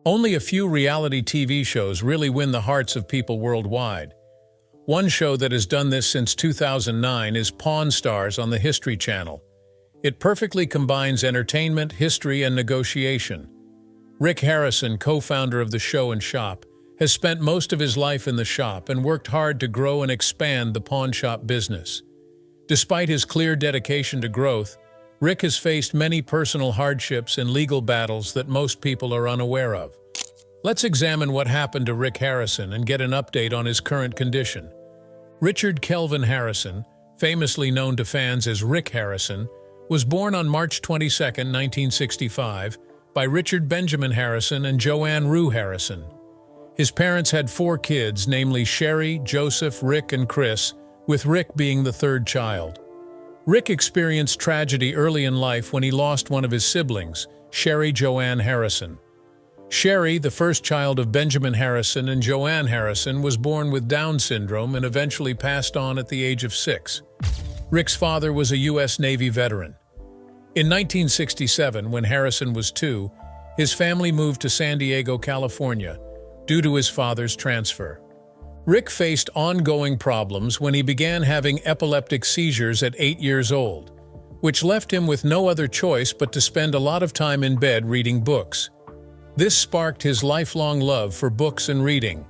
Only a few reality TV shows really win the hearts of people worldwide. One show that has done this since 2009 is Pawn Stars on the History Channel. It perfectly combines entertainment, history, and negotiation. Rick Harrison, co-founder of the show and shop, has spent most of his life in the shop and worked hard to grow and expand the pawn shop business. Despite his clear dedication to growth, Rick has faced many personal hardships and legal battles that most people are unaware of. Let's examine what happened to Rick Harrison and get an update on his current condition. Richard Kelvin Harrison, famously known to fans as Rick Harrison, was born on March 22, 1965, by Richard Benjamin Harrison and Joanne Rue Harrison. His parents had 4 kids, namely Sherry, Joseph, Rick, and Chris, with Rick being the third child. Rick experienced tragedy early in life when he lost one of his siblings, Sherry Joanne Harrison. Sherry, the first child of Benjamin Harrison and Joanne Harrison, was born with Down syndrome and eventually passed on at the age of 6. Rick's father was a U.S. Navy veteran. In 1967, when Harrison was 2, his family moved to San Diego, California, due to his father's transfer. Rick faced ongoing problems when he began having epileptic seizures at 8 years old, which left him with no other choice but to spend a lot of time in bed reading books. This sparked his lifelong love for books and reading.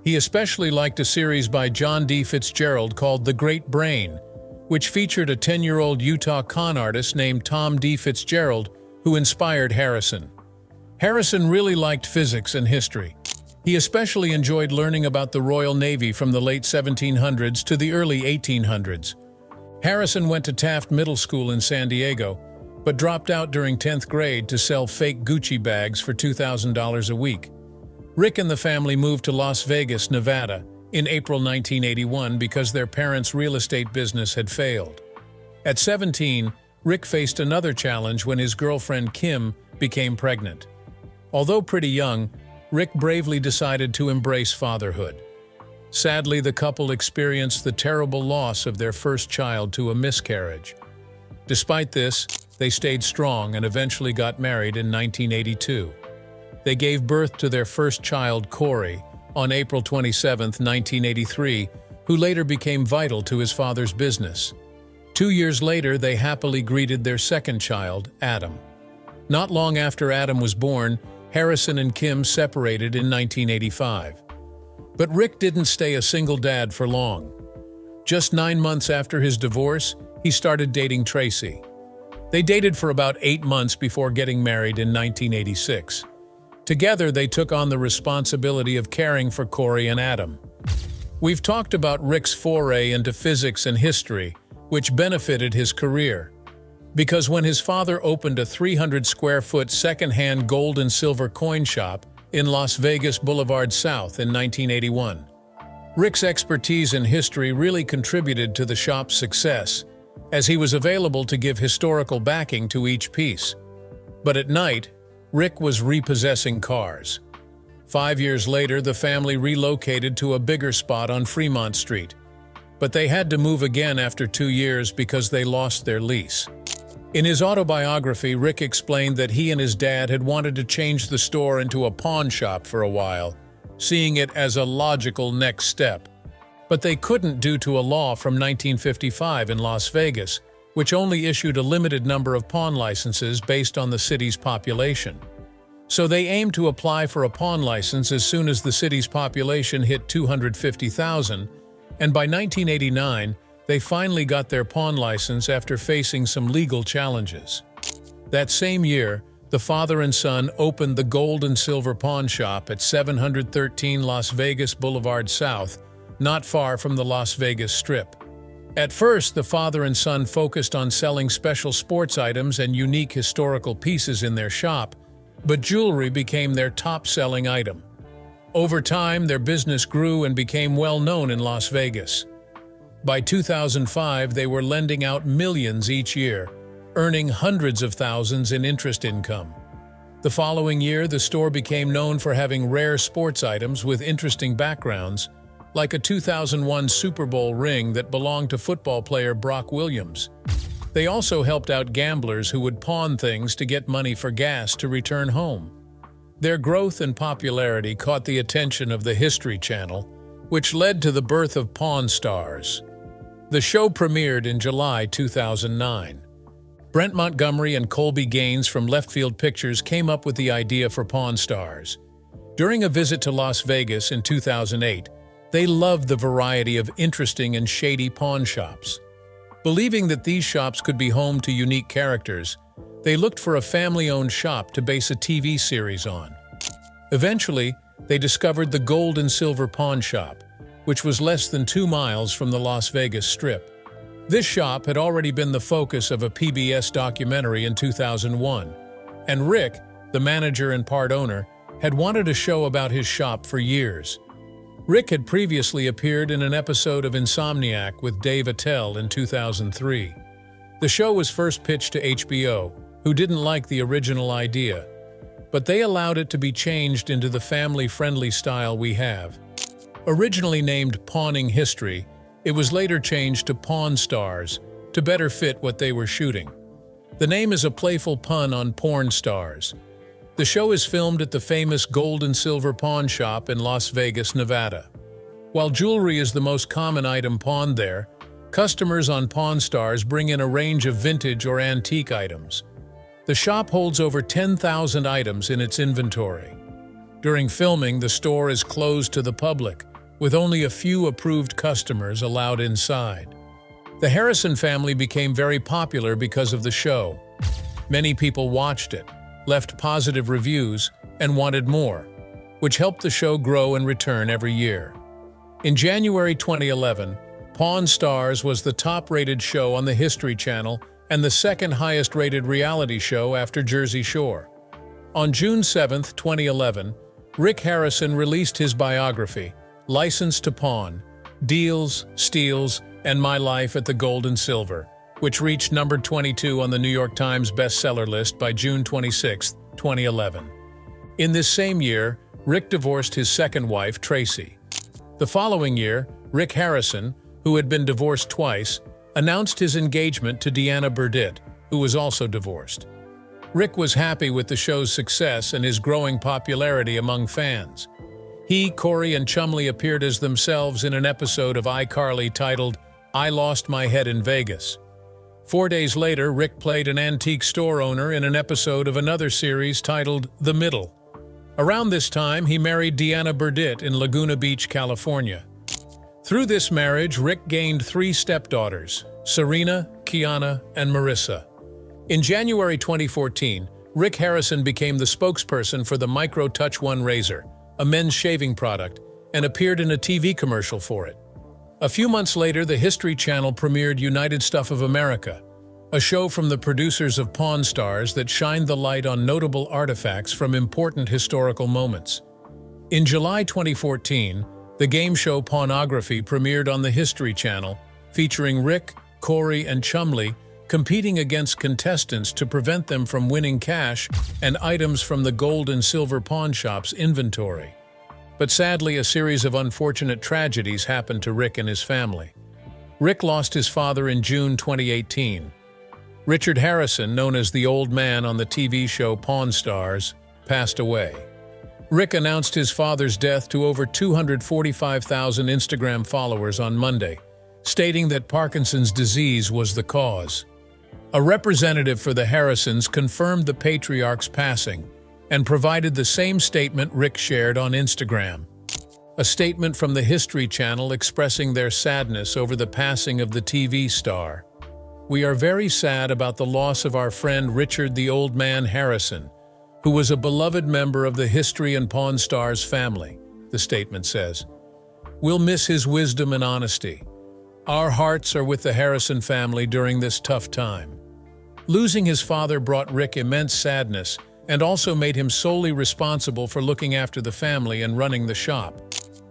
He especially liked a series by John D. Fitzgerald called The Great Brain, which featured a 10-year-old Utah con artist named Tom D. Fitzgerald, who inspired Harrison. Harrison really liked physics and history. He especially enjoyed learning about the Royal Navy from the late 1700s to the early 1800s. Harrison went to Taft Middle School in San Diego, but dropped out during 10th grade to sell fake Gucci bags for $2,000 a week. Rick and the family moved to Las Vegas, Nevada, in April 1981 because their parents' real estate business had failed. At 17, Rick faced another challenge when his girlfriend Kim became pregnant. Although pretty young, Rick bravely decided to embrace fatherhood. Sadly, the couple experienced the terrible loss of their first child to a miscarriage. Despite this, they stayed strong and eventually got married in 1982. They gave birth to their first child, Corey, on April 27, 1983, who later became vital to his father's business. 2 years later, they happily greeted their second child, Adam. Not long after Adam was born, Harrison and Kim separated in 1985. But Rick didn't stay a single dad for long. Just 9 months after his divorce, he started dating Tracy. They dated for about 8 months before getting married in 1986. Together, they took on the responsibility of caring for Corey and Adam. We've talked about Rick's foray into physics and history, which benefited his career. Because when his father opened a 300-square-foot second-hand gold and silver coin shop in Las Vegas Boulevard South in 1981, Rick's expertise in history really contributed to the shop's success, as he was available to give historical backing to each piece. But at night, Rick was repossessing cars. 5 years later, the family relocated to a bigger spot on Fremont Street. But they had to move again after 2 years because they lost their lease. In his autobiography, Rick explained that he and his dad had wanted to change the store into a pawn shop for a while, seeing it as a logical next step. But they couldn't due to a law from 1955 in Las Vegas, which only issued a limited number of pawn licenses based on the city's population. So they aimed to apply for a pawn license as soon as the city's population hit 250,000, and by 1989, they finally got their pawn license after facing some legal challenges. That same year, the father and son opened the Gold and Silver Pawn Shop at 713 Las Vegas Boulevard South, not far from the Las Vegas Strip. At first, the father and son focused on selling special sports items and unique historical pieces in their shop, but jewelry became their top-selling item. Over time, their business grew and became well known in Las Vegas. By 2005, they were lending out millions each year, earning hundreds of thousands in interest income. The following year, the store became known for having rare sports items with interesting backgrounds, like a 2001 Super Bowl ring that belonged to football player Brock Williams. They also helped out gamblers who would pawn things to get money for gas to return home. Their growth and popularity caught the attention of the History Channel, which led to the birth of Pawn Stars. The show premiered in July 2009. Brent Montgomery and Colby Gaines from Left Field Pictures came up with the idea for Pawn Stars. During a visit to Las Vegas in 2008, they loved the variety of interesting and shady pawn shops. Believing that these shops could be home to unique characters, they looked for a family-owned shop to base a TV series on. Eventually, they discovered the Gold and Silver Pawn Shop, which was less than 2 miles from the Las Vegas Strip. This shop had already been the focus of a PBS documentary in 2001, and Rick, the manager and part owner, had wanted a show about his shop for years. Rick had previously appeared in an episode of Insomniac with Dave Attell in 2003. The show was first pitched to HBO, who didn't like the original idea, but they allowed it to be changed into the family-friendly style we have. Originally named Pawning History, it was later changed to Pawn Stars to better fit what they were shooting. The name is a playful pun on porn stars. The show is filmed at the famous Gold and Silver Pawn Shop in Las Vegas, Nevada. While jewelry is the most common item pawned there, customers on Pawn Stars bring in a range of vintage or antique items. The shop holds over 10,000 items in its inventory. During filming, the store is closed to the public, with only a few approved customers allowed inside. The Harrison family became very popular because of the show. Many people watched it, left positive reviews, and wanted more, which helped the show grow and return every year. In January 2011, Pawn Stars was the top-rated show on the History Channel and the second highest-rated reality show after Jersey Shore. On June 7, 2011, Rick Harrison released his biography, License to Pawn: Deals, Steals, and My Life at the Gold and Silver, which reached number 22 on the New York Times bestseller list by June 26, 2011. In this same year, Rick divorced his second wife, Tracy. The following year, Rick Harrison, who had been divorced twice, announced his engagement to Deanna Burdett, who was also divorced. Rick was happy with the show's success and his growing popularity among fans. He, Corey, and Chumlee appeared as themselves in an episode of iCarly titled I Lost My Head in Vegas. 4 days later, Rick played an antique store owner in an episode of another series titled The Middle. Around this time, he married Deanna Burdett in Laguna Beach, California. Through this marriage, Rick gained 3 stepdaughters, Serena, Kiana, and Marissa. In January 2014, Rick Harrison became the spokesperson for the Micro Touch One razor, a men's shaving product, and appeared in a TV commercial for it. A few months later, the History Channel premiered United Stuff of America, a show from the producers of Pawn Stars that shined the light on notable artifacts from important historical moments. In July 2014, the game show Pawnography premiered on the History Channel, featuring Rick, Corey, and Chumlee competing against contestants to prevent them from winning cash and items from the Gold and Silver Pawn Shop's inventory. But sadly, a series of unfortunate tragedies happened to Rick and his family. Rick lost his father in June 2018. Richard Harrison, known as the Old Man on the TV show Pawn Stars, passed away. Rick announced his father's death to over 245,000 Instagram followers on Monday, stating that Parkinson's disease was the cause. A representative for the Harrisons confirmed the patriarch's passing and provided the same statement Rick shared on Instagram. A statement from the History Channel expressing their sadness over the passing of the TV star. "We are very sad about the loss of our friend Richard the Old Man Harrison, who was a beloved member of the History and Pawn Stars family," the statement says. "We'll miss his wisdom and honesty. Our hearts are with the Harrison family during this tough time." Losing his father brought Rick immense sadness and also made him solely responsible for looking after the family and running the shop.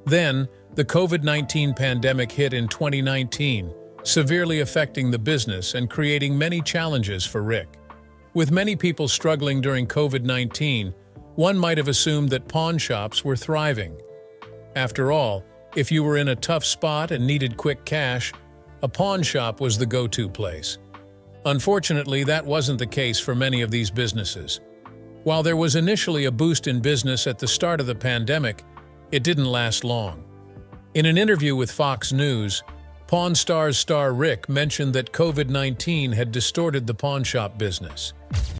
Then, the COVID-19 pandemic hit in 2019, severely affecting the business and creating many challenges for Rick. With many people struggling during COVID-19, one might have assumed that pawn shops were thriving. After all, if you were in a tough spot and needed quick cash, a pawn shop was the go-to place. Unfortunately, that wasn't the case for many of these businesses. While there was initially a boost in business at the start of the pandemic, it didn't last long. In an interview with Fox News, Pawn Stars star Rick mentioned that COVID-19 had distorted the pawnshop business.